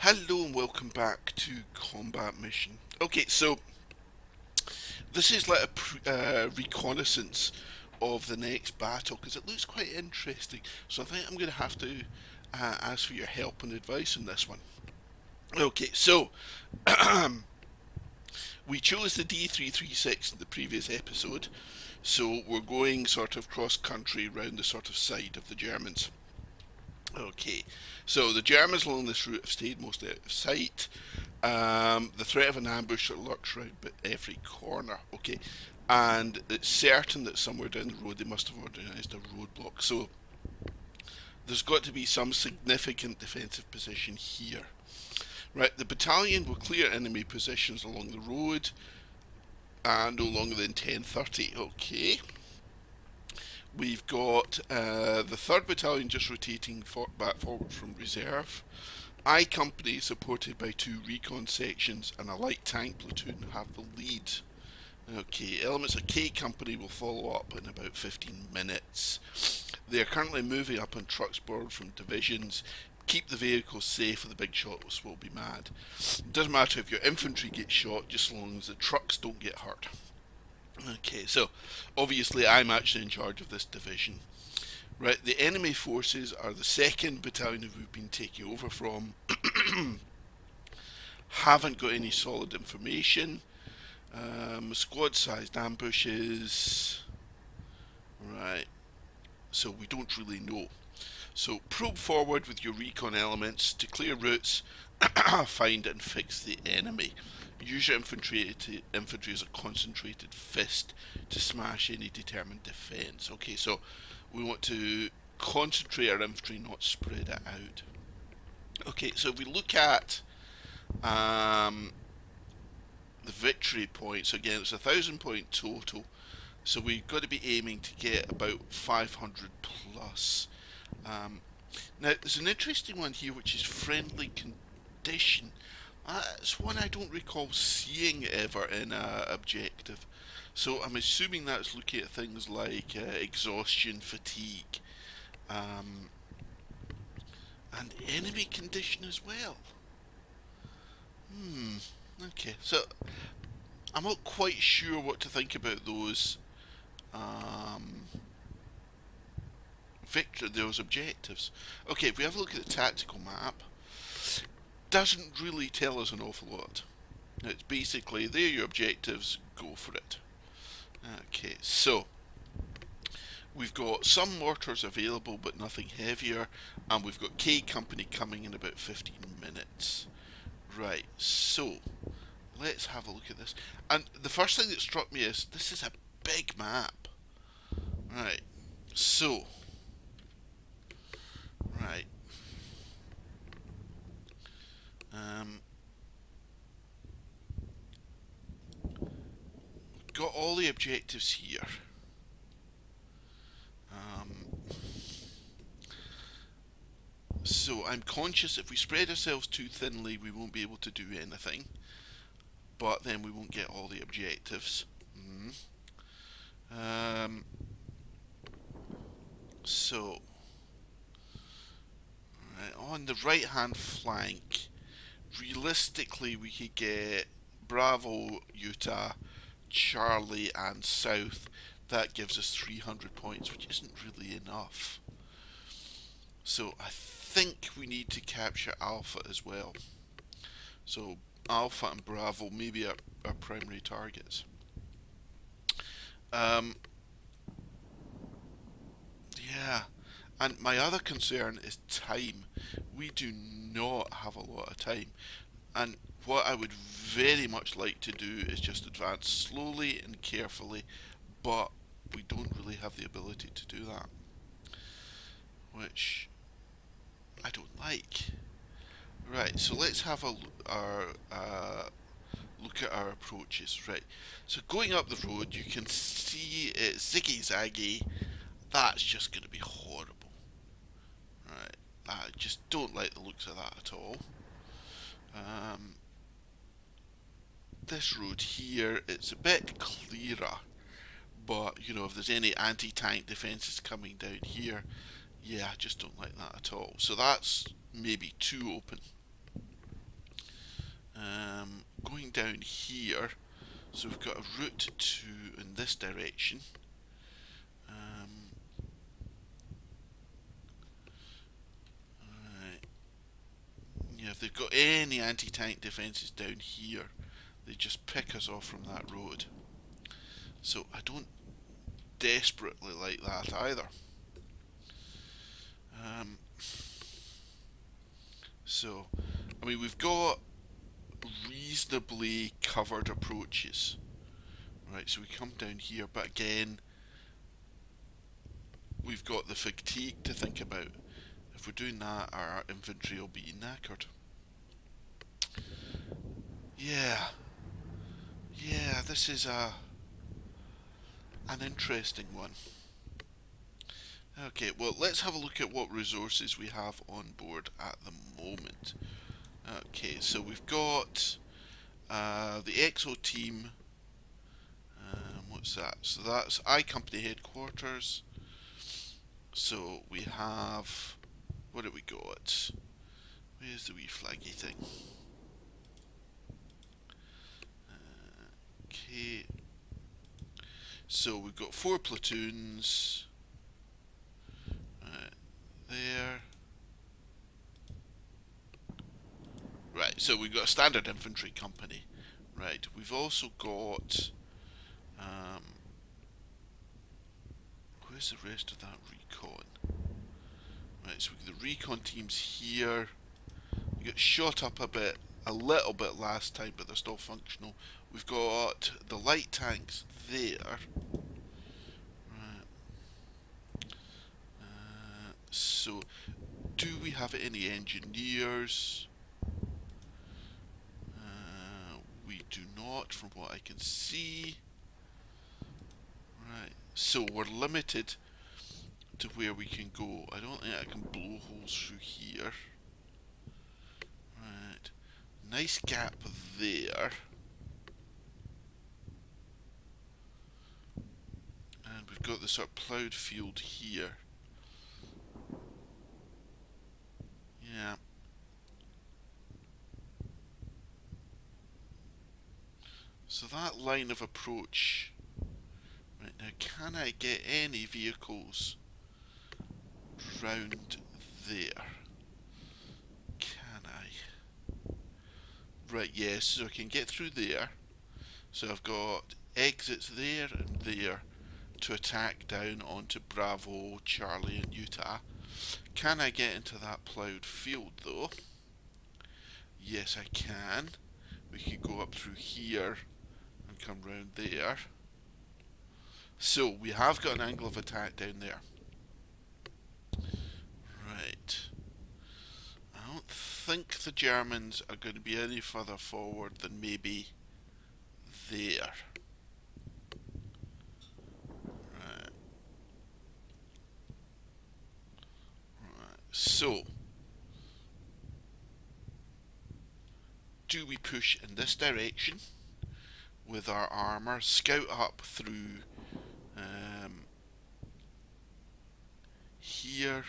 Hello and welcome back to Combat Mission. Okay, so this is like a reconnaissance of the next battle because it looks quite interesting. So I think I'm going to have to ask for your help and advice on this one. Okay, so we chose the D336 in the previous episode, so we're going sort of cross country round the sort of side of the Germans. Okay, so the Germans along this route have stayed mostly out of sight. The threat of an ambush that lurks round every corner. Okay, and it's certain that somewhere down the road they must have organised a roadblock. So there's got to be some significant defensive position here. Right, the battalion will clear enemy positions along the road and no longer than 10:30. Okay. We've got the 3rd Battalion just rotating back forward from reserve. I Company, supported by 2 recon sections and a light tank platoon, have the lead. Okay, elements of K Company will follow up in about 15 minutes. They are currently moving up on trucks borrowed from divisions. Keep the vehicles safe or the big shots will be mad. It doesn't matter if your infantry gets shot, just as long as the trucks don't get hurt. Okay, so obviously I'm actually in charge of this division. Right, the enemy forces are the 2nd Battalion that we've been taking over from. Haven't got any solid information. Squad-sized ambushes. Right, so we don't really know. So probe forward with your recon elements to clear routes, find and fix the enemy. Use your infantry as a concentrated fist to smash any determined defence. Okay, so we want to concentrate our infantry, not spread it out. Okay, so if we look at the victory points, again it's 1,000 point total, so we've got to be aiming to get about 500 plus. Now there's an interesting one here which is friendly condition. It's one I don't recall seeing ever in a objective. So I'm assuming that's looking at things like exhaustion, fatigue, and enemy condition as well. Okay, so I'm not quite sure what to think about those those objectives. Okay, if we have a look at the tactical map, doesn't really tell us an awful lot. It's basically, there are your objectives, go for it. Okay, so we've got some mortars available but nothing heavier, and we've got K Company coming in about 15 minutes. Right, so let's have a look at this. And the first thing that struck me is this is a big map. Right, so, right. Got all the objectives here. So I'm conscious if we spread ourselves too thinly we won't be able to do anything, but then we won't get all the objectives. So right, on the right hand flank, realistically we could get Bravo, Utah, Charlie and South. That gives us 300 points, which isn't really enough. So I think we need to capture Alpha as well. So Alpha and Bravo maybe are primary targets. Yeah, and my other concern is time. We do not have a lot of time, and what I would very much like to do is just advance slowly and carefully, but we don't really have the ability to do that, which I don't like. Right, so let's have look at our approaches. Right, so going up the road, you can see it's ziggy-zaggy. That's just going to be horrible. Right, I just don't like the looks of that at all. This road here, it's a bit clearer, but you know, if there's any anti-tank defences coming down here, yeah, I just don't like that at all. So that's maybe too open. Going down here, so we've got a route to in this direction. Right. Yeah, if they've got any anti-tank defences down here, they just pick us off from that road. So I don't desperately like that either. So, I mean, we've got reasonably covered approaches. Right, so we come down here, but again, we've got the fatigue to think about. If we're doing that, our infantry will be knackered. Yeah, this is an interesting one. Okay, well, let's have a look at what resources we have on board at the moment. Okay, so we've got the EXO team. What's that? So that's I Company headquarters. So we have, what have we got? Where's the wee flaggy thing? Okay. So we've got 4 platoons. There. Right, so we've got a standard infantry company. Right, we've also got where's the rest of that recon? Right, so the recon team's here. We got shot up a little bit last time, but they're still functional. We've got the light tanks there. Right. So, do we have any engineers? We do not, from what I can see. Right, so we're limited to where we can go. I don't think I can blow holes through here. Right, nice gap there. And we've got this sort of ploughed field here. Yeah. So that line of approach. Right, now can I get any vehicles round there? Can I? Right, yes, so I can get through there. So I've got exits there and there to attack down onto Bravo, Charlie and Utah. Can I get into that ploughed field though? Yes, I can. We could go up through here and come round there. So we have got an angle of attack down there. Right. I don't think the Germans are going to be any further forward than maybe there. Right. Right. So, do we push in this direction with our armour, scout up through here,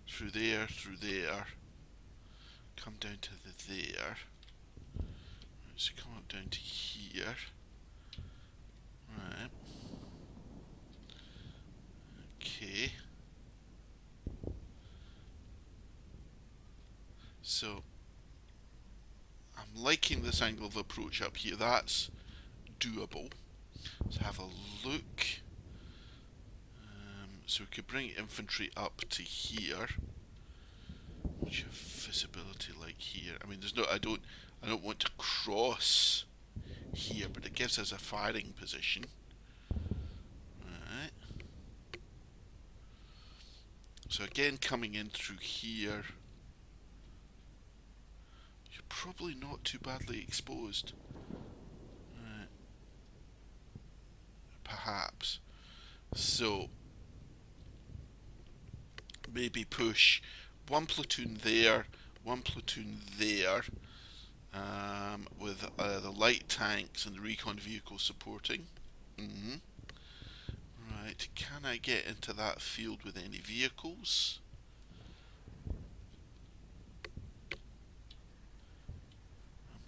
through there, come down to there. So come up down to here. Right. Okay. So I'm liking this angle of approach up here. That's doable. Let's have a look. So we could bring infantry up to here. What's your visibility like here? I mean, there's no. I don't want to cross here, but it gives us a firing position. Right. So again, coming in through here, you're probably not too badly exposed. Right. Perhaps. So maybe push one platoon there, one platoon there, with the light tanks and the recon vehicles supporting. Right, can I get into that field with any vehicles?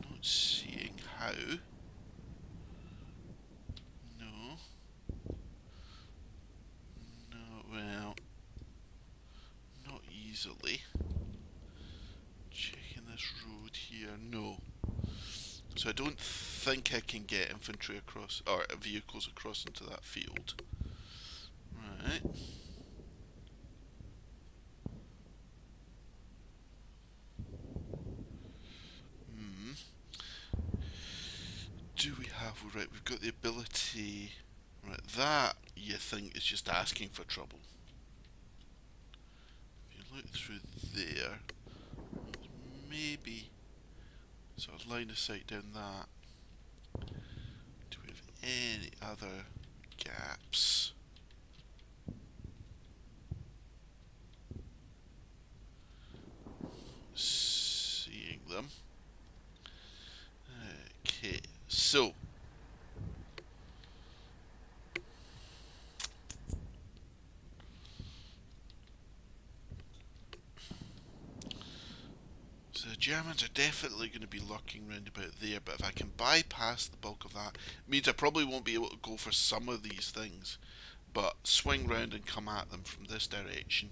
I'm Not seeing how. No. No, well, not easily. Checking this road here, no. So I don't think I can get infantry across, or vehicles across into that field. Right. Do we have, right, we've got the ability, right, that you think is just asking for trouble. If you look through there, maybe sort of line of sight down that. Do we have any other gaps? Seeing them. Okay, so the Germans are definitely going to be lurking round about there, but if I can bypass the bulk of that, it means I probably won't be able to go for some of these things, but swing round and come at them from this direction.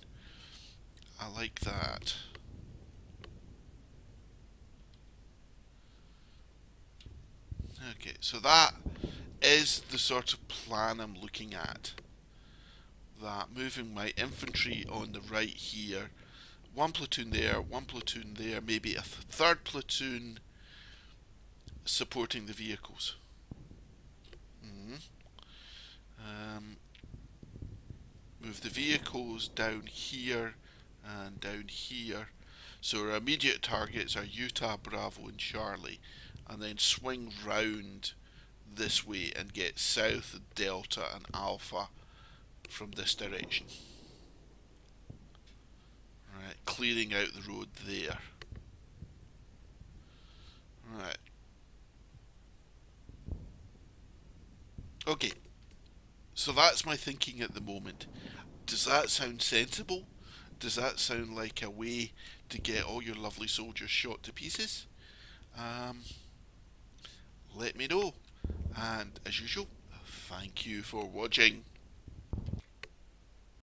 I like that. Okay, so that is the sort of plan I'm looking at. That moving my infantry on the right here, one platoon there, maybe a third platoon supporting the vehicles. Move the vehicles down here and down here. So our immediate targets are Utah, Bravo and Charlie, and then swing round this way and get south, Delta and Alpha from this direction. Right, clearing out the road there. Right. Okay, so that's my thinking at the moment. Does that sound sensible? Does that sound like a way to get all your lovely soldiers shot to pieces? Let me know. And as usual, thank you for watching.